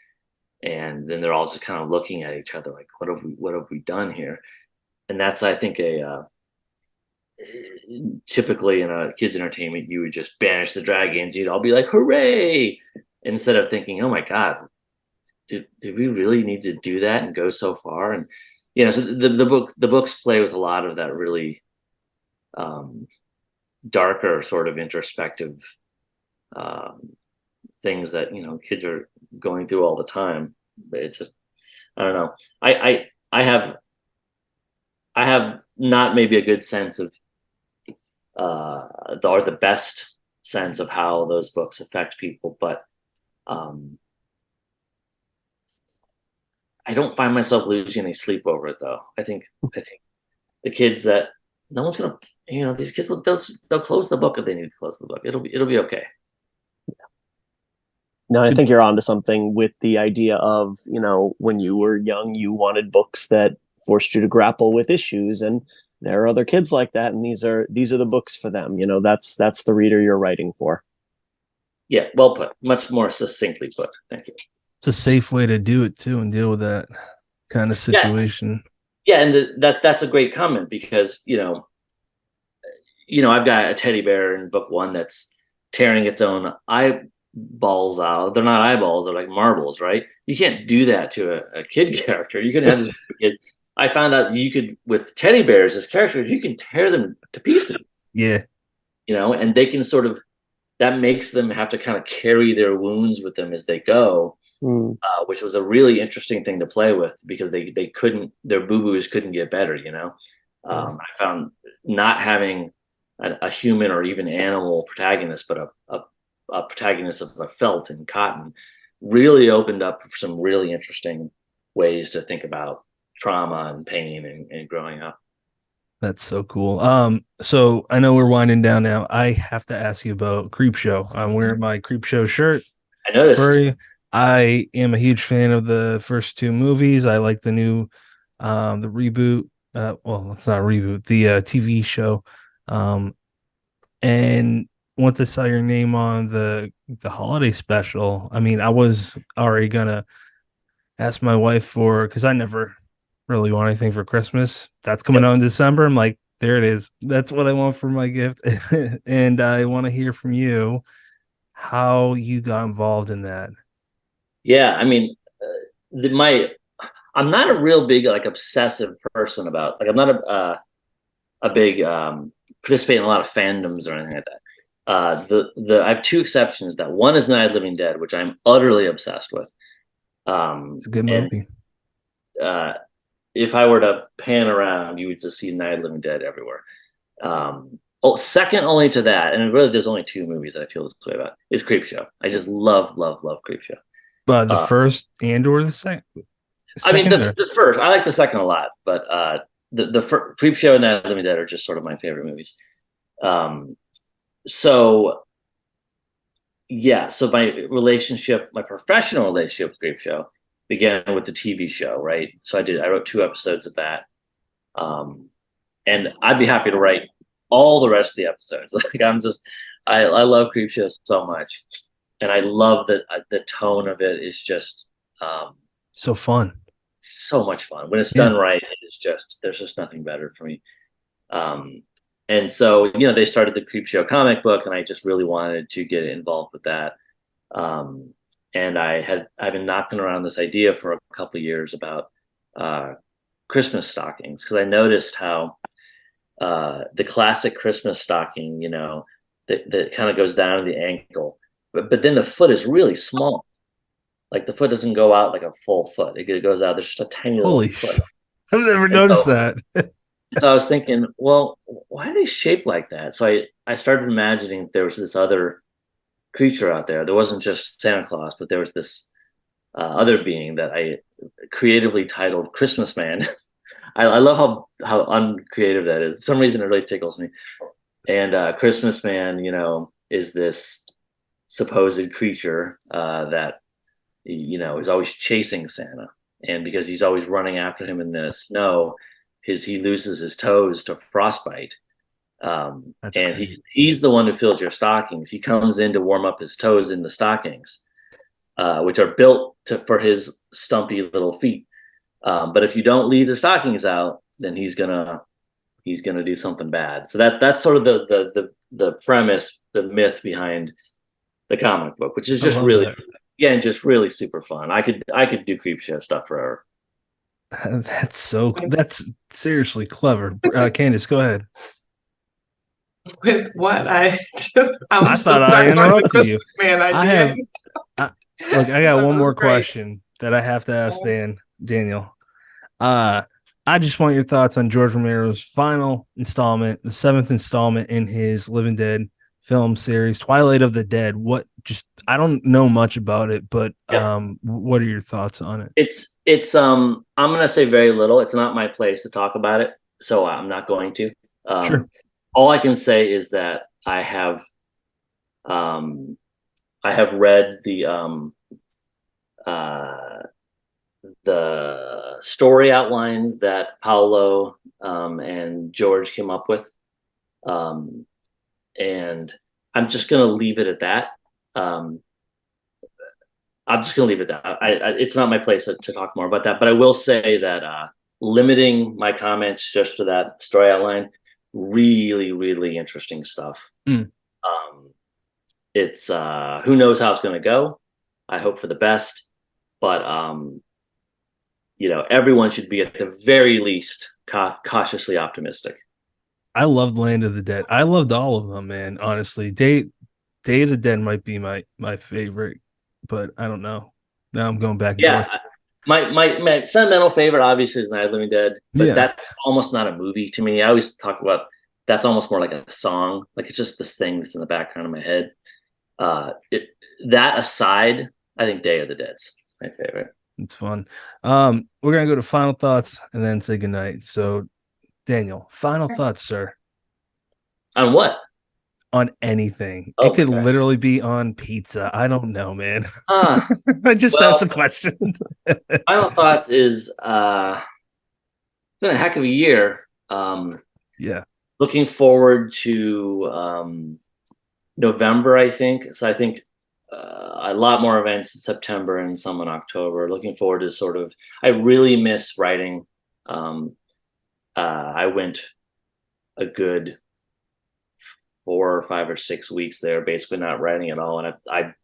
and then they're all just kind of looking at each other like, what have we done here? And that's, I think, typically in a kids entertainment, you would just banish the dragons. You'd all be like, hooray! Instead of thinking, oh my God, do we really need to do that and go so far? And so the books play with a lot of that really darker sort of introspective things that kids are going through all the time. But it's just, I don't know. I have not maybe a good sense of or the best sense of how those books affect people, but I don't find myself losing any sleep over it, though. I think the kids that no one's gonna, these kids, they'll close the book if they need to close the book. It'll be okay. No, I think you're onto something with the idea of, when you were young, you wanted books that forced you to grapple with issues, and there are other kids like that, and these are the books for them. That's the reader you're writing for. Yeah, well put. Much more succinctly put. Thank you. It's a safe way to do it too, and deal with that kind of situation. Yeah, and that's a great comment because I've got a teddy bear in book one that's tearing its own eyeballs out. They're not eyeballs; they're like marbles, right? You can't do that to a kid character. You can have this kid. I found out you could, with teddy bears as characters, you can tear them to pieces. Yeah, and they can sort of, that makes them have to kind of carry their wounds with them as they go. Which was a really interesting thing to play with because they couldn't, their boo-boos couldn't get better. I found not having a human or even animal protagonist, but a protagonist of a felt and cotton really opened up some really interesting ways to think about trauma and pain and growing up. that's so cool. So I know we're winding down now. I have to ask you about Creepshow. I'm wearing my Creepshow shirt. I noticed. For you. I am a huge fan of the first two movies. I like the new, the reboot. Well, it's not a reboot, the TV show. And once I saw your name on the holiday special, I mean, I was already gonna ask my wife for, because I never really want anything for Christmas. That's coming out in December. I'm like, there it is. That's what I want for my gift. And I want to hear from you how you got involved in that. Yeah, I mean, I'm not a real big like obsessive person about, like, I'm not a big participate in a lot of fandoms or anything like that. I have two exceptions. That one is Night of the Living Dead, which I'm utterly obsessed with. It's a good movie. If I were to pan around, you would just see Night of the Living Dead everywhere. Second only to that, and really there's only two movies that I feel this way about, is Creepshow. I just love Creepshow. But the first and or the second? I mean, the first. I like the second a lot, but the Creepshow and Night of the Living Dead are just sort of my favorite movies. So my professional relationship with Creepshow began with the TV show, right? So I wrote 2 episodes of that. And I'd be happy to write all the rest of the episodes. Like I love Creepshow so much. And I love that the tone of it is just so fun. So much fun. When it's done right, there's just nothing better for me. And so, you know, they started the Creepshow comic book, and I just really wanted to get involved with that. Um, and I've been knocking around this idea for a couple of years about Christmas stockings, because I noticed how the classic Christmas stocking, you know, that kind of goes down to the ankle, but then the foot is really small. Like the foot doesn't go out like a full foot. It goes out. There's just a tiny little Holy foot. shit. I've never And noticed so, that. so I was thinking, well, why are they shaped like that? So I started imagining there was this other creature out there. There wasn't just Santa Claus, but there was this other being that I creatively titled Christmas Man. I love how uncreative that is. For some reason, it really tickles me. And Christmas Man, you know, is this supposed creature that, you know, is always chasing Santa, and because he's always running after him in the snow, he loses his toes to frostbite. And he's the one who fills your stockings. He comes in to warm up his toes in the stockings, which are built for his stumpy little feet. But if you don't leave the stockings out, then he's gonna do something bad. So that's sort of the premise, the myth behind the comic book, which is just really, yeah, and just really super fun. I could do Creepshow stuff forever. That's seriously clever. Candace, go ahead. With what I I so thought I back on the interrupted you. Christmas Man I idea. have look, I got That one was more great. question that I have to ask Daniel. I just want your thoughts on George Romero's final installment, the seventh installment in his Living Dead film series, Twilight of the Dead. I don't know much about it, but what are your thoughts on it? I'm gonna say very little. It's not my place to talk about it, so I'm not going to. Sure. All I can say is that I have read the story outline that Paolo and George came up with, and I'm just gonna leave it at that. I'm just gonna leave it at that. It's not my place to talk more about that, but I will say that limiting my comments just to that story outline, really, really interesting stuff. It's who knows how it's gonna go. I hope for the best, but you know, everyone should be at the very least cautiously optimistic. I loved Land of the Dead. I loved all of them, man. Honestly, Day of the Dead might be my favorite, but I don't know. Now I'm going back and forth. My sentimental favorite obviously is Night of the Living Dead, but Yeah. that's almost not a movie to me. I always talk about that's almost more like a song. Like it's just this thing that's in the background of my head. That aside, I think Day of the Dead's my favorite. It's fun. We're gonna go to final thoughts and then say goodnight. So, Daniel, final thoughts, sir. On what? On anything. Oh, it could gosh. literally be on pizza. I don't know, man. I just asked a question. Final thoughts is it's been a heck of a year. Yeah. Looking forward to November, I think. So I think a lot more events in September and some in October. Looking forward to I really miss writing. I went a good 4 or 5 or 6 weeks there, basically not writing at all. And I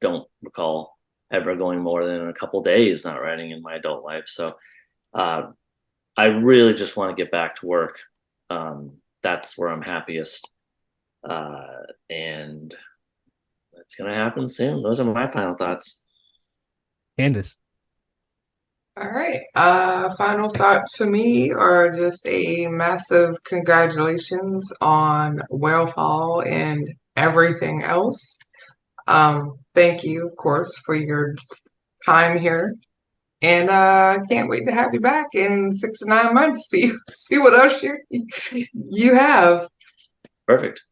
don't recall ever going more than a couple days not writing in my adult life. So I really just want to get back to work. That's where I'm happiest. And it's going to happen soon. Those are my final thoughts. Candace. All right. Final thoughts to me are just a massive congratulations on Whalefall and everything else. Thank you, of course, for your time here. And can't wait to have you back in 6 to 9 months. See what else you have. Perfect.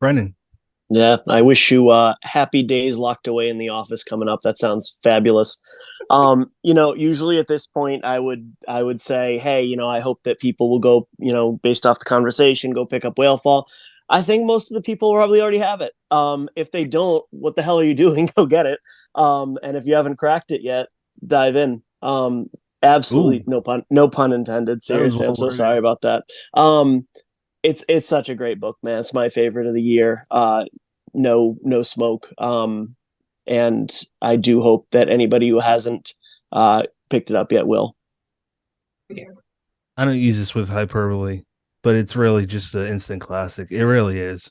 Brennan. Yeah, I wish you happy days locked away in the office coming up. That sounds fabulous. You know, usually at this point I would say, hey, you know, I hope that people will go, you know, based off the conversation, go pick up Whalefall. I think most of the people probably already have it. If they don't, what the hell are you doing? Go get it. And if you haven't cracked it yet, dive in. Absolutely. Ooh. No pun intended. Seriously, I'm so sorry about that. It's such a great book, man. It's my favorite of the year. No smoke. And I do hope that anybody who hasn't picked it up yet will. Yeah. I don't use this with hyperbole, but it's really just an instant classic. It really is.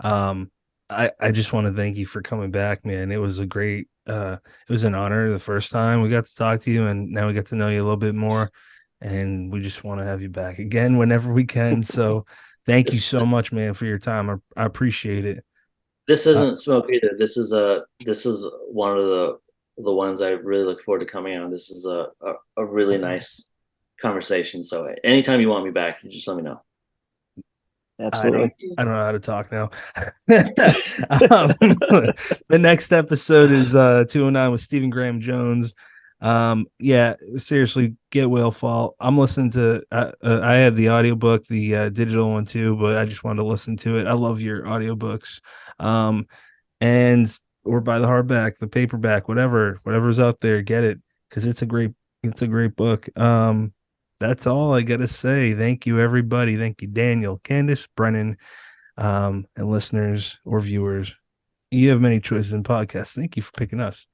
Um, I just want to thank you for coming back, man. It was a great it was an honor the first time we got to talk to you, and now we get to know you a little bit more, and we just want to have you back again whenever we can. So thank you This so much, man, for your time. I appreciate it. this Uh, isn't smoke either. This is one of the ones I really look forward to coming on. This is a really nice conversation. So anytime you want me back, you just let me know. Absolutely. I don't know how to talk now. The next episode is 209 with Stephen Graham Jones. Yeah, seriously, get Whalefall. I'm listening to I had the audiobook, the digital one too, but I just wanted to listen to it. I love your audiobooks. And or buy the hardback, the paperback, whatever's out there, get it because it's a great book. That's all I gotta say. Thank you, everybody. Thank you, Daniel, Candace, Brennan, and listeners or viewers. You have many choices in podcasts. Thank you for picking us.